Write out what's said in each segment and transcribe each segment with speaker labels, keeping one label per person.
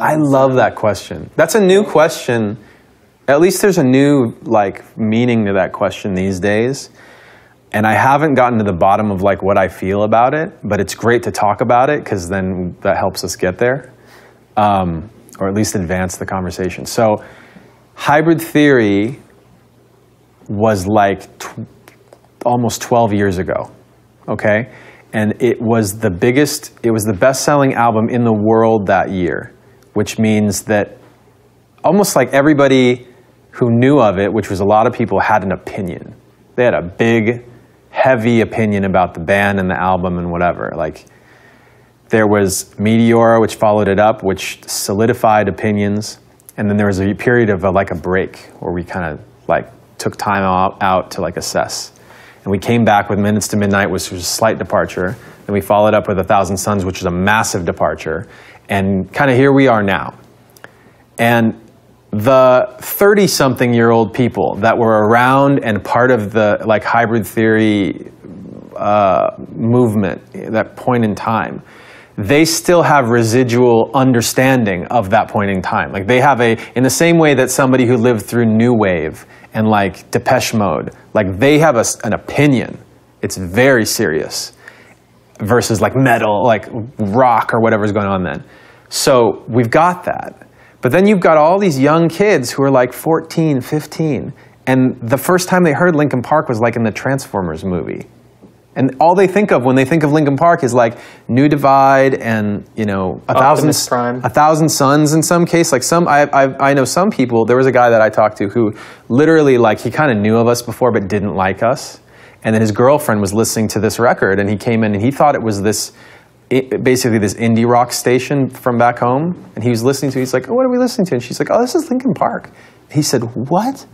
Speaker 1: I love that question. That's a new question. At least there's a new meaning to that question these days. And I haven't gotten to the bottom of what I feel about it, but it's great to talk about it because then that helps us get there, or at least advance the conversation. So hybrid theory was almost 12 years ago, okay? And it was the best-selling album in the world that year, which means that almost everybody who knew of it, which was a lot of people, had an opinion. They had a big, heavy opinion about the band and the album and whatever. There was Meteora, which followed it up, which solidified opinions. And then there was a period of a break where we kind of took time out to assess. And we came back with Minutes to Midnight, which was a slight departure. Then we followed up with 1,000 Suns, which was a massive departure. And kind of here we are now. And the 30-something-year-old people that were around and part of the hybrid theory movement, that point in time, they still have residual understanding of that point in time. They have in the same way that somebody who lived through New Wave and Depeche Mode, they have an opinion. It's very serious versus metal, rock or whatever's going on then. So we've got that. But then you've got all these young kids who are 14, 15, and the first time they heard Linkin Park was in the Transformers movie. And all they think of when they think of Linkin Park is New Divide and, 1,000 Suns in some case. I know some people, there was a guy that I talked to who literally he kind of knew of us before but didn't like us. And then his girlfriend was listening to this record and he came in and he thought it was basically this indie rock station from back home. And he was listening to it. He's like, oh, what are we listening to? And she's like, oh, this is Linkin Park. He said, what?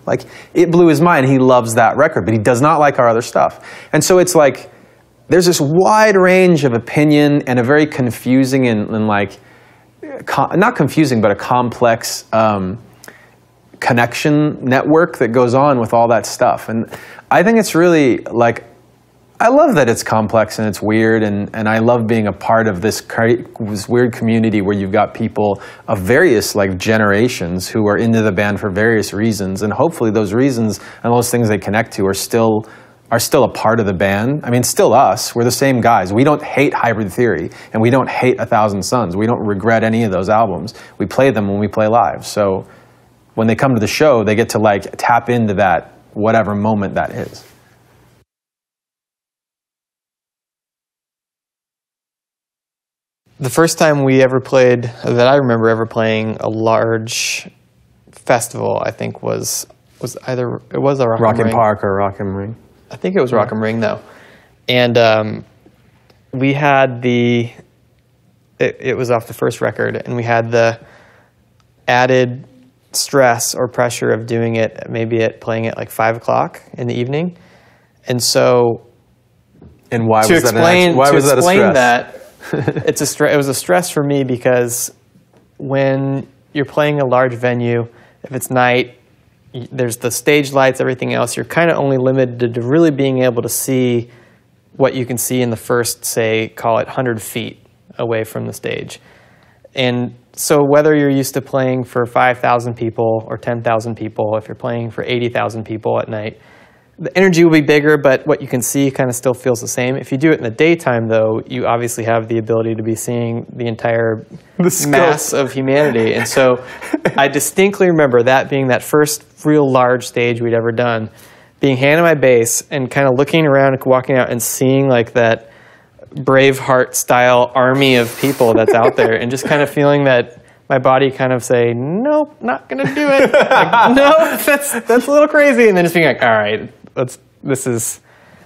Speaker 1: It blew his mind. He loves that record, but he does not like our other stuff. And so it's there's this wide range of opinion and a very confusing and not confusing, but a complex connection network that goes on with all that stuff. And I think it's really I love that it's complex and it's weird, and I love being a part of this weird community where you've got people of various generations who are into the band for various reasons, and hopefully those reasons and those things they connect to are still a part of the band. I mean, still us. We're the same guys. We don't hate Hybrid Theory, and we don't hate 1,000 Suns. We don't regret any of those albums. We play them when we play live. So when they come to the show, they get to tap into that whatever moment that is.
Speaker 2: The first time we ever played, that I remember ever playing a large festival, I think it was a Rock
Speaker 1: im Park or Rock im Ring.
Speaker 2: I think it was Rock im Ring, though. And we had it was off the first record, and we had the added stress or pressure of doing it, playing at 5 o'clock in the evening. And so,
Speaker 1: and why
Speaker 2: to
Speaker 1: was
Speaker 2: explain,
Speaker 1: that a stress?
Speaker 2: That, it was a stress for me because when you're playing a large venue, if it's night, there's the stage lights, everything else, you're kind of only limited to really being able to see what you can see in the first, say, call it 100 feet away from the stage. And so whether you're used to playing for 5,000 people or 10,000 people, if you're playing for 80,000 people at night, the energy will be bigger, but what you can see kind of still feels the same. If you do it in the daytime, though, you obviously have the ability to be seeing the entire mass of humanity. And so I distinctly remember that being that first real large stage we'd ever done, being handed my bass and kind of looking around and walking out and seeing that Braveheart-style army of people that's out there, and just kind of feeling that my body kind of say, nope, not going to do it. No, that's a little crazy. And then just being all right, this is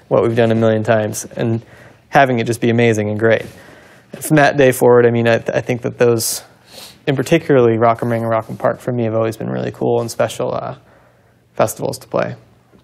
Speaker 2: what we've done a million times, and having it just be amazing and great. And from that day forward, I mean, I think that those, in particularly Rock im Ring and Rock im Park, for me have always been really cool and special festivals to play.